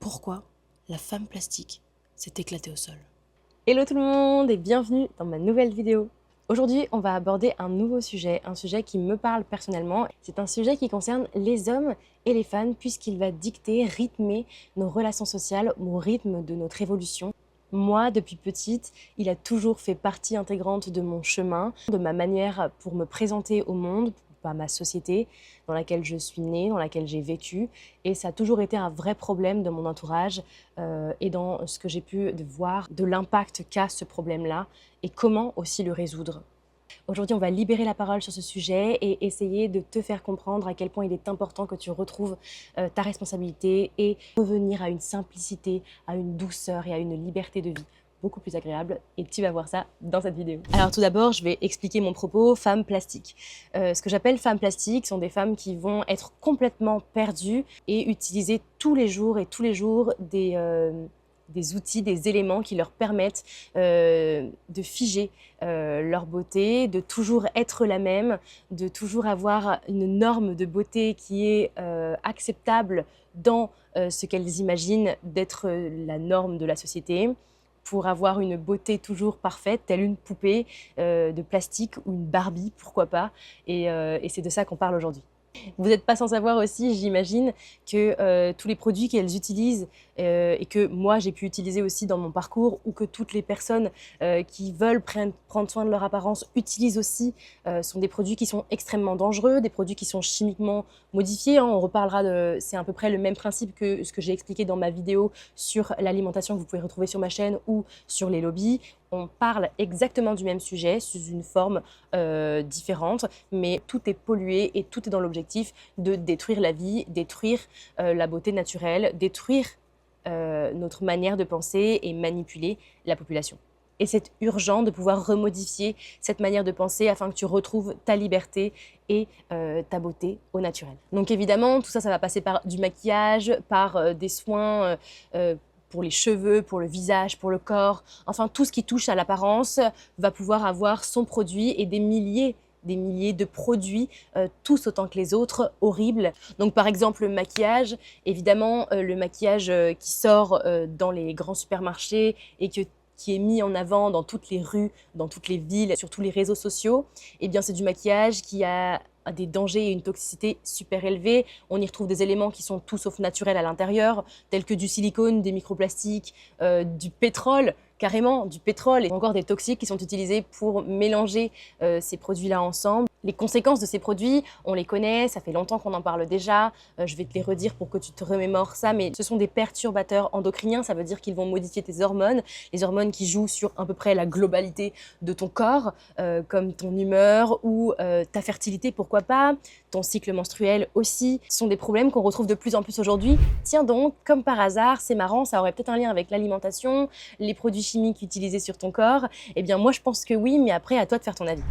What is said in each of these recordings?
pourquoi la femme plastique s'est éclatée au sol. Hello tout le monde et bienvenue dans ma nouvelle vidéo. Aujourd'hui, on va aborder un nouveau sujet, un sujet qui me parle personnellement. C'est un sujet qui concerne les hommes et les femmes puisqu'il va dicter, rythmer nos relations sociales au rythme de notre évolution. Moi, depuis petite, il a toujours fait partie intégrante de mon chemin, de ma manière pour me présenter au monde, à ma société dans laquelle je suis née, dans laquelle j'ai vécu. Et ça a toujours été un vrai problème dans mon entourage et dans ce que j'ai pu voir de l'impact qu'a ce problème-là et comment aussi le résoudre. Aujourd'hui, on va libérer la parole sur ce sujet et essayer de te faire comprendre à quel point il est important que tu retrouves ta responsabilité et revenir à une simplicité, à une douceur et à une liberté de vie beaucoup plus agréable, et tu vas voir ça dans cette vidéo. Alors tout d'abord, je vais expliquer mon propos femme plastique. Ce que j'appelle femmes plastiques sont des femmes qui vont être complètement perdues et utiliser tous les jours des outils, des éléments qui leur permettent de figer leur beauté, de toujours être la même, de toujours avoir une norme de beauté qui est acceptable dans ce qu'elles imaginent d'être la norme de la société, pour avoir une beauté toujours parfaite, telle une poupée de plastique ou une Barbie, pourquoi pas. Et c'est de ça qu'on parle aujourd'hui. Vous n'êtes pas sans savoir aussi, j'imagine, que tous les produits qu'elles utilisent et que moi j'ai pu utiliser aussi dans mon parcours, ou que toutes les personnes qui veulent prendre soin de leur apparence utilisent aussi, sont des produits qui sont extrêmement dangereux, des produits qui sont chimiquement modifiés. On reparlera c'est à peu près le même principe que ce que j'ai expliqué dans ma vidéo sur l'alimentation que vous pouvez retrouver sur ma chaîne ou sur les lobbies. On parle exactement du même sujet sous une forme différente, mais tout est pollué et tout est dans l'objectif de détruire la vie, détruire la beauté naturelle, détruire notre manière de penser et manipuler la population. Et c'est urgent de pouvoir remodifier cette manière de penser afin que tu retrouves ta liberté et ta beauté au naturel. Donc évidemment, tout ça, ça va passer par du maquillage, par des soins pour les cheveux, pour le visage, pour le corps, enfin tout ce qui touche à l'apparence va pouvoir avoir son produit, et des milliers de produits, tous autant que les autres, horribles. Donc par exemple le maquillage, évidemment le maquillage qui sort dans les grands supermarchés et qui est mis en avant dans toutes les rues, dans toutes les villes, sur tous les réseaux sociaux, eh bien c'est du maquillage qui a des dangers et une toxicité super élevée. On y retrouve des éléments qui sont tout sauf naturels à l'intérieur, tels que du silicone, des microplastiques, du pétrole, carrément du pétrole, et encore des toxiques qui sont utilisés pour mélanger ces produits-là ensemble. Les conséquences de ces produits, on les connaît, ça fait longtemps qu'on en parle déjà, je vais te les redire pour que tu te remémores ça, mais ce sont des perturbateurs endocriniens, ça veut dire qu'ils vont modifier tes hormones, les hormones qui jouent sur à peu près la globalité de ton corps, comme ton humeur ou ta fertilité, pourquoi pas, ton cycle menstruel aussi. Ce sont des problèmes qu'on retrouve de plus en plus aujourd'hui. Tiens donc, comme par hasard, c'est marrant, ça aurait peut-être un lien avec l'alimentation, les produits chimiques utilisés sur ton corps. Eh bien moi je pense que oui, mais après à toi de faire ton avis.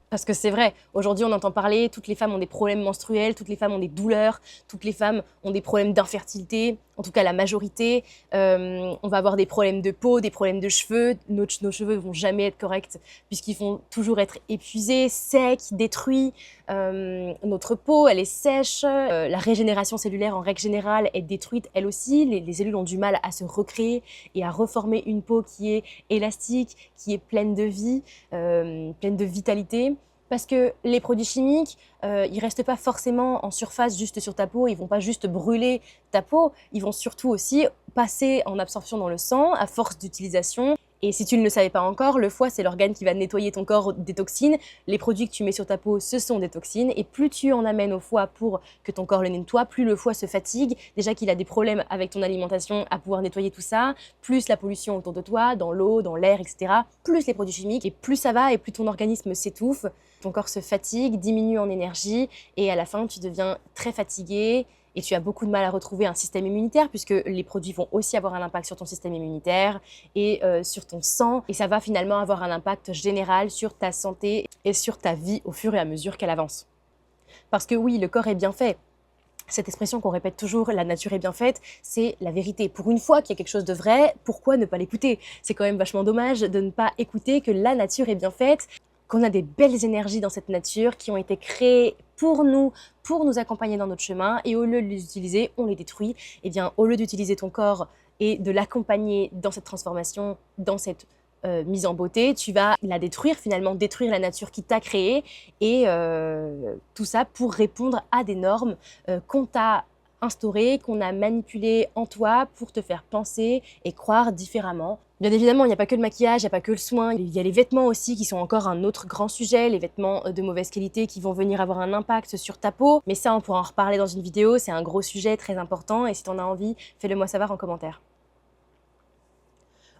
Parce que c'est vrai, aujourd'hui on entend parler, toutes les femmes ont des problèmes menstruels, toutes les femmes ont des douleurs, toutes les femmes ont des problèmes d'infertilité, en tout cas la majorité. On va avoir des problèmes de peau, des problèmes de cheveux. Nos cheveux ne vont jamais être corrects puisqu'ils vont toujours être épuisés, secs, détruits. Notre peau, elle est sèche. La régénération cellulaire en règle générale est détruite elle aussi. Les cellules ont du mal à se recréer et à reformer une peau qui est élastique, qui est pleine de vie, pleine de vitalité. Parce que les produits chimiques, ils restent pas forcément en surface juste sur ta peau, ils vont pas juste brûler ta peau, ils vont surtout aussi passer en absorption dans le sang à force d'utilisation. Et si tu ne le savais pas encore, le foie, c'est l'organe qui va nettoyer ton corps des toxines. Les produits que tu mets sur ta peau, ce sont des toxines. Et plus tu en amènes au foie pour que ton corps le nettoie, plus le foie se fatigue. Déjà qu'il a des problèmes avec ton alimentation à pouvoir nettoyer tout ça, plus la pollution autour de toi, dans l'eau, dans l'air, etc. Plus les produits chimiques. Et plus ça va et plus ton organisme s'étouffe. Ton corps se fatigue, diminue en énergie. Et à la fin, tu deviens très fatigué. Et tu as beaucoup de mal à retrouver un système immunitaire puisque les produits vont aussi avoir un impact sur ton système immunitaire et sur ton sang. Et ça va finalement avoir un impact général sur ta santé et sur ta vie au fur et à mesure qu'elle avance. Parce que oui, le corps est bien fait. Cette expression qu'on répète toujours, la nature est bien faite, c'est la vérité. Pour une fois qu'il y a quelque chose de vrai, pourquoi ne pas l'écouter? C'est quand même vachement dommage de ne pas écouter que la nature est bien faite. qu'on a des belles énergies dans cette nature qui ont été créées pour nous accompagner dans notre chemin, et au lieu de les utiliser, on les détruit. Et bien, au lieu d'utiliser ton corps et de l'accompagner dans cette transformation, dans cette mise en beauté, tu vas la détruire finalement, détruire la nature qui t'a créée, et tout ça pour répondre à des normes qu'on t'a instaurées, qu'on a manipulées en toi pour te faire penser et croire différemment. Bien évidemment, il n'y a pas que le maquillage, il n'y a pas que le soin, il y a les vêtements aussi qui sont encore un autre grand sujet, les vêtements de mauvaise qualité qui vont venir avoir un impact sur ta peau. Mais ça, on pourra en reparler dans une vidéo, c'est un gros sujet très important, et si tu en as envie, fais-le moi savoir en commentaire.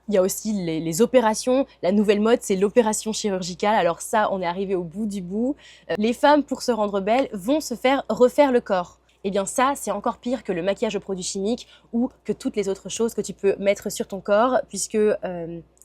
Il y a aussi les opérations. La nouvelle mode, c'est l'opération chirurgicale. Alors ça, on est arrivé au bout du bout. Les femmes, pour se rendre belles, vont se faire refaire le corps. Eh bien ça, c'est encore pire que le maquillage aux produits chimiques ou que toutes les autres choses que tu peux mettre sur ton corps, puisque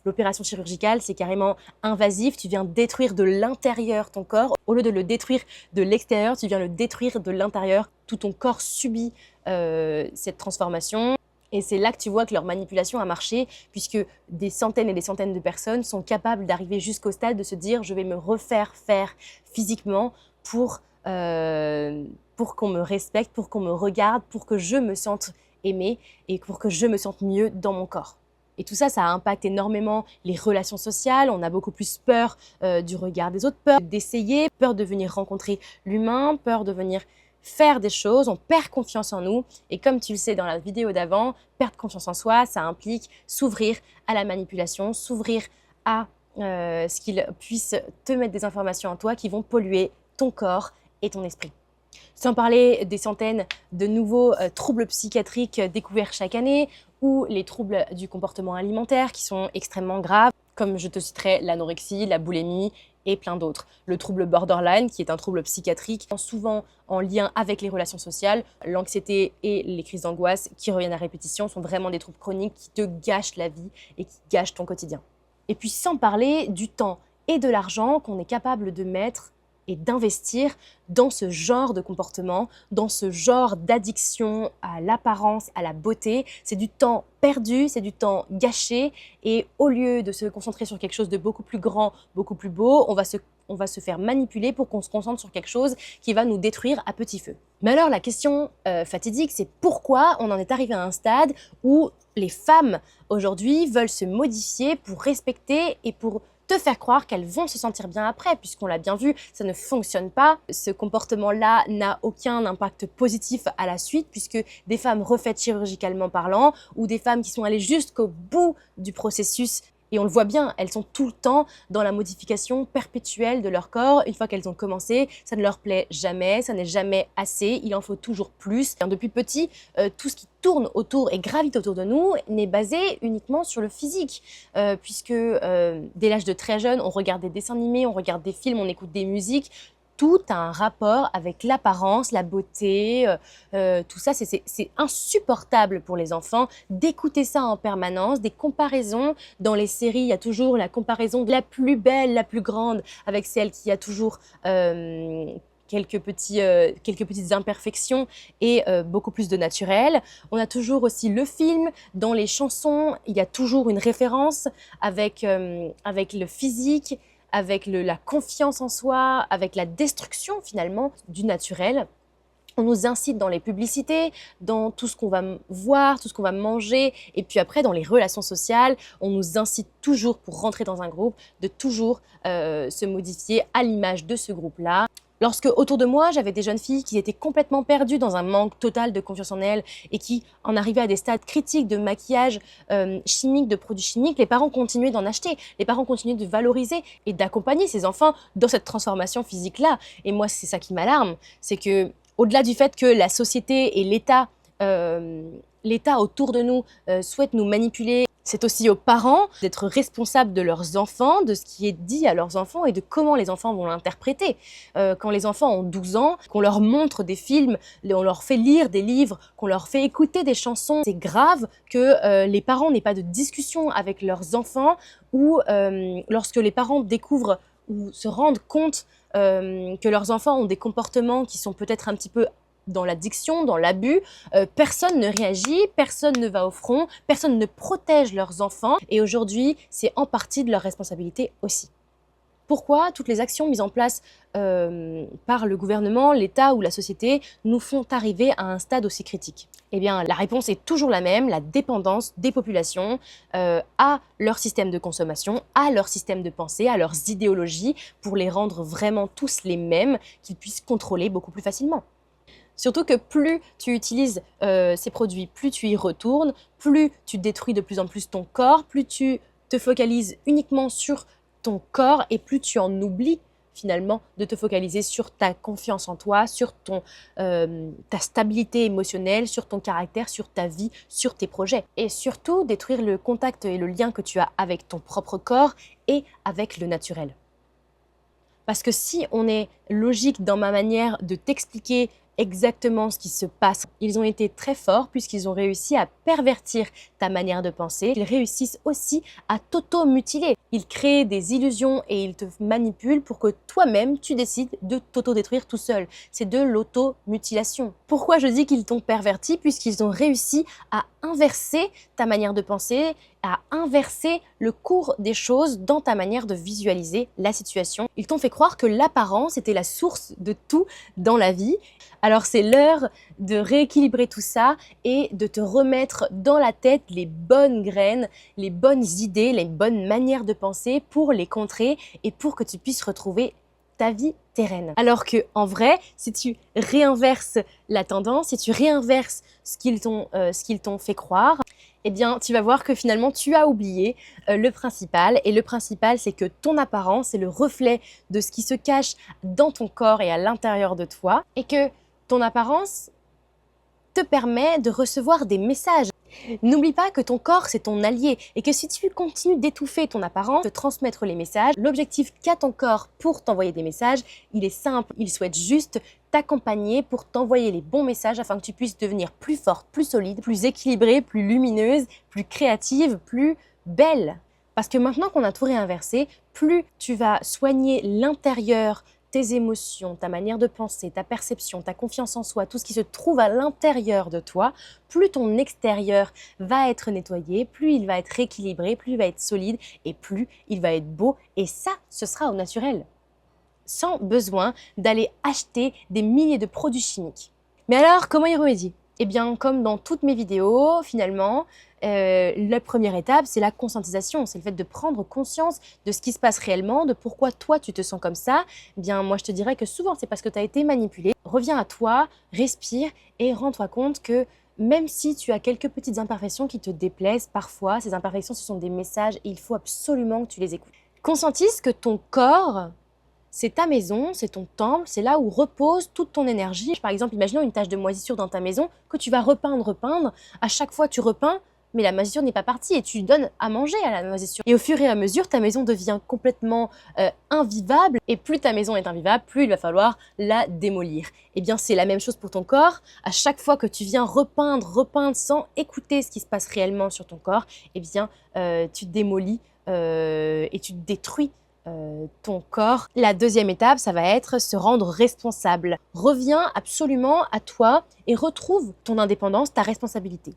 l'opération chirurgicale, c'est carrément invasif. Tu viens détruire de l'intérieur ton corps. Au lieu de le détruire de l'extérieur, tu viens le détruire de l'intérieur. Tout ton corps subit cette transformation. Et c'est là que tu vois que leur manipulation a marché, puisque des centaines et des centaines de personnes sont capables d'arriver jusqu'au stade de se dire « je vais me refaire faire physiquement pour qu'on me respecte, pour qu'on me regarde, pour que je me sente aimée et pour que je me sente mieux dans mon corps ». Et tout ça, ça impacte énormément les relations sociales. On a beaucoup plus peur du regard des autres, peur d'essayer, peur de venir rencontrer l'humain, peur de venir faire des choses, on perd confiance en nous. Et comme tu le sais dans la vidéo d'avant, perdre confiance en soi, ça implique s'ouvrir à la manipulation, s'ouvrir à ce qu'ils puissent te mettre des informations en toi qui vont polluer ton corps et ton esprit. Sans parler des centaines de nouveaux troubles psychiatriques découverts chaque année, ou les troubles du comportement alimentaire qui sont extrêmement graves, comme je te citerai l'anorexie, la boulimie et plein d'autres. Le trouble borderline, qui est un trouble psychiatrique, souvent en lien avec les relations sociales. L'anxiété et les crises d'angoisse qui reviennent à répétition sont vraiment des troubles chroniques qui te gâchent la vie et qui gâchent ton quotidien. Et puis sans parler du temps et de l'argent qu'on est capable de mettre et d'investir dans ce genre de comportement, dans ce genre d'addiction à l'apparence, à la beauté. C'est du temps perdu, c'est du temps gâché, et au lieu de se concentrer sur quelque chose de beaucoup plus grand, beaucoup plus beau, on va se faire manipuler pour qu'on se concentre sur quelque chose qui va nous détruire à petit feu. Mais alors la question fatidique, c'est pourquoi on en est arrivé à un stade où les femmes aujourd'hui veulent se modifier pour respecter et pour te faire croire qu'elles vont se sentir bien après, puisqu'on l'a bien vu, ça ne fonctionne pas. Ce comportement-là n'a aucun impact positif à la suite, puisque des femmes refaites chirurgicalement parlant, ou des femmes qui sont allées jusqu'au bout du processus, et on le voit bien, elles sont tout le temps dans la modification perpétuelle de leur corps. Une fois qu'elles ont commencé, ça ne leur plaît jamais, ça n'est jamais assez, il en faut toujours plus. Depuis petit, tout ce qui tourne autour et gravite autour de nous n'est basé uniquement sur le physique, puisque dès l'âge de très jeune, on regarde des dessins animés, on regarde des films, on écoute des musiques. Tout a un rapport avec l'apparence, la beauté, tout ça, c'est insupportable pour les enfants d'écouter ça en permanence, des comparaisons. Dans les séries, il y a toujours la comparaison de la plus belle, la plus grande, avec celle qui a toujours quelques petites imperfections et beaucoup plus de naturel. On a toujours aussi le film. Dans les chansons, il y a toujours une référence avec le physique, avec la confiance en soi, avec la destruction finalement du naturel. On nous incite dans les publicités, dans tout ce qu'on va voir, tout ce qu'on va manger, et puis après dans les relations sociales, on nous incite toujours pour rentrer dans un groupe de toujours se modifier à l'image de ce groupe-là. Lorsque autour de moi, j'avais des jeunes filles qui étaient complètement perdues dans un manque total de confiance en elles et qui en arrivaient à des stades critiques de maquillage chimique, de produits chimiques, les parents continuaient d'en acheter, les parents continuaient de valoriser et d'accompagner ces enfants dans cette transformation physique-là. Et moi, c'est ça qui m'alarme, c'est que au-delà du fait que la société et l'État autour de nous souhaitent nous manipuler, c'est aussi aux parents d'être responsables de leurs enfants, de ce qui est dit à leurs enfants et de comment les enfants vont l'interpréter. Quand les enfants ont 12 ans, qu'on leur montre des films, on leur fait lire des livres, qu'on leur fait écouter des chansons, c'est grave que les parents n'aient pas de discussion avec leurs enfants, ou lorsque les parents découvrent ou se rendent compte que leurs enfants ont des comportements qui sont peut-être un petit peu dans l'addiction, dans l'abus, personne ne réagit, personne ne va au front, personne ne protège leurs enfants, et aujourd'hui, c'est en partie de leur responsabilité aussi. Pourquoi toutes les actions mises en place par le gouvernement, l'État ou la société nous font arriver à un stade aussi critique? Eh bien, la réponse est toujours la même, la dépendance des populations à leur système de consommation, à leur système de pensée, à leurs idéologies, pour les rendre vraiment tous les mêmes, qu'ils puissent contrôler beaucoup plus facilement. Surtout que plus tu utilises ces produits, plus tu y retournes, plus tu détruis de plus en plus ton corps, plus tu te focalises uniquement sur ton corps et plus tu en oublies finalement de te focaliser sur ta confiance en toi, sur ta stabilité émotionnelle, sur ton caractère, sur ta vie, sur tes projets. Et surtout, détruire le contact et le lien que tu as avec ton propre corps et avec le naturel. Parce que si on est logique dans ma manière de t'expliquer exactement ce qui se passe, ils ont été très forts puisqu'ils ont réussi à pervertir ta manière de penser. Ils réussissent aussi à t'auto-mutiler. Ils créent des illusions et ils te manipulent pour que toi-même, tu décides de t'auto-détruire tout seul. C'est de l'auto-mutilation. Pourquoi je dis qu'ils t'ont perverti? Puisqu'ils ont réussi à inverser ta manière de penser, à inverser le cours des choses dans ta manière de visualiser la situation. Ils t'ont fait croire que l'apparence était la source de tout dans la vie. Alors c'est l'heure de rééquilibrer tout ça et de te remettre dans la tête les bonnes graines, les bonnes idées, les bonnes manières de penser pour les contrer et pour que tu puisses retrouver ta vie terraine. Alors que en vrai, si tu réinverses la tendance, si tu réinverses ce qu'ils t'ont fait croire, eh bien, tu vas voir que finalement, tu as oublié le principal. Et le principal, c'est que ton apparence est le reflet de ce qui se cache dans ton corps et à l'intérieur de toi. Et que ton apparence te permet de recevoir des messages. N'oublie pas que ton corps, c'est ton allié et que si tu continues d'étouffer ton apparence, de transmettre les messages, l'objectif qu'a ton corps pour t'envoyer des messages, il est simple. Il souhaite juste t'accompagner pour t'envoyer les bons messages afin que tu puisses devenir plus forte, plus solide, plus équilibrée, plus lumineuse, plus créative, plus belle. Parce que maintenant qu'on a tout réinversé, plus tu vas soigner l'intérieur, tes émotions, ta manière de penser, ta perception, ta confiance en soi, tout ce qui se trouve à l'intérieur de toi, plus ton extérieur va être nettoyé, plus il va être équilibré, plus il va être solide et plus il va être beau. Et ça, ce sera au naturel, sans besoin d'aller acheter des milliers de produits chimiques. Mais alors, comment y remédier? Eh bien, comme dans toutes mes vidéos, finalement, la première étape, c'est la conscientisation. C'est le fait de prendre conscience de ce qui se passe réellement, de pourquoi toi, tu te sens comme ça. Eh bien, moi, je te dirais que souvent, c'est parce que tu as été manipulé. Reviens à toi, respire et rends-toi compte que même si tu as quelques petites imperfections qui te déplaisent, parfois, ces imperfections, ce sont des messages et il faut absolument que tu les écoutes. Conscientise que ton corps, c'est ta maison, c'est ton temple, c'est là où repose toute ton énergie. Par exemple, imaginons une tache de moisissure dans ta maison que tu vas repeindre. À chaque fois tu repeins, mais la moisissure n'est pas partie et tu donnes à manger à la moisissure. Et au fur et à mesure, ta maison devient complètement invivable et plus ta maison est invivable, plus il va falloir la démolir. Eh bien, c'est la même chose pour ton corps. À chaque fois que tu viens repeindre sans écouter ce qui se passe réellement sur ton corps, eh bien, tu démolis et tu détruis ton corps. La deuxième étape, ça va être se rendre responsable. Reviens absolument à toi et retrouve ton indépendance, ta responsabilité.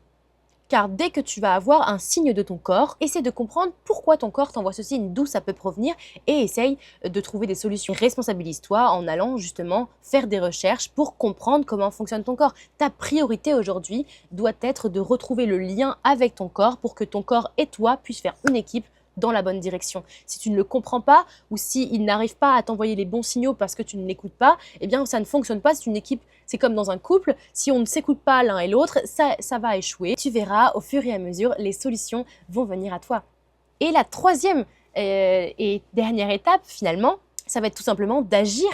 Car dès que tu vas avoir un signe de ton corps, essaie de comprendre pourquoi ton corps t'envoie ce signe, d'où ça peut provenir et essaye de trouver des solutions. Responsabilise-toi en allant justement faire des recherches pour comprendre comment fonctionne ton corps. Ta priorité aujourd'hui doit être de retrouver le lien avec ton corps pour que ton corps et toi puissent faire une équipe dans la bonne direction. Si tu ne le comprends pas ou s'il n'arrive pas à t'envoyer les bons signaux parce que tu ne l'écoutes pas, eh bien ça ne fonctionne pas. C'est une équipe, c'est comme dans un couple, si on ne s'écoute pas l'un et l'autre, ça va échouer. Tu verras au fur et à mesure, les solutions vont venir à toi. Et la troisième et dernière étape finalement, ça va être tout simplement d'agir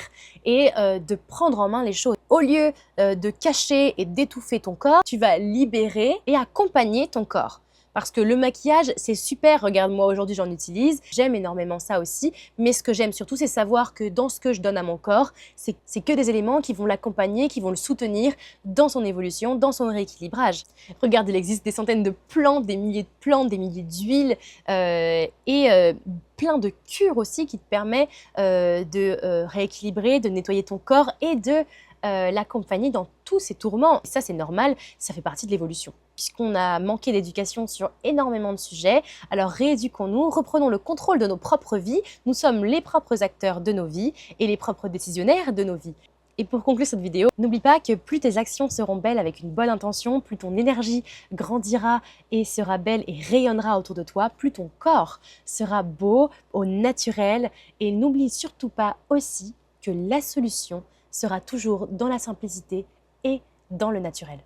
et de prendre en main les choses. Au lieu de cacher et d'étouffer ton corps, tu vas libérer et accompagner ton corps. Parce que le maquillage, c'est super, regarde moi aujourd'hui j'en utilise, j'aime énormément ça aussi, mais ce que j'aime surtout c'est savoir que dans ce que je donne à mon corps, c'est que des éléments qui vont l'accompagner, qui vont le soutenir dans son évolution, dans son rééquilibrage. Regarde, il existe des centaines de plantes, des milliers de plantes, des milliers d'huiles plein de cures aussi qui te permettent de rééquilibrer, de nettoyer ton corps et de l'accompagner dans tous ses tourments. Et ça, c'est normal, ça fait partie de l'évolution. Puisqu'on a manqué d'éducation sur énormément de sujets, alors rééduquons-nous, reprenons le contrôle de nos propres vies. Nous sommes les propres acteurs de nos vies et les propres décisionnaires de nos vies. Et pour conclure cette vidéo, n'oublie pas que plus tes actions seront belles avec une bonne intention, plus ton énergie grandira et sera belle et rayonnera autour de toi, plus ton corps sera beau, au naturel. Et n'oublie surtout pas aussi que la solution sera toujours dans la simplicité et dans le naturel.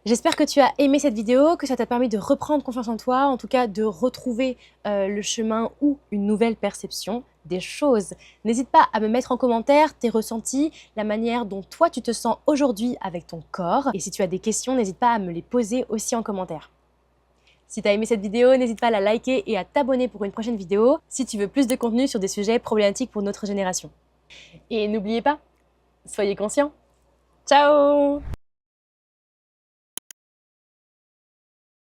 J'espère que tu as aimé cette vidéo, que ça t'a permis de reprendre confiance en toi, en tout cas de retrouver le chemin ou une nouvelle perception des choses. N'hésite pas à me mettre en commentaire tes ressentis, la manière dont toi tu te sens aujourd'hui avec ton corps. Et si tu as des questions, n'hésite pas à me les poser aussi en commentaire. Si tu as aimé cette vidéo, n'hésite pas à la liker et à t'abonner pour une prochaine vidéo si tu veux plus de contenu sur des sujets problématiques pour notre génération. Et n'oubliez pas, soyez conscients. Ciao!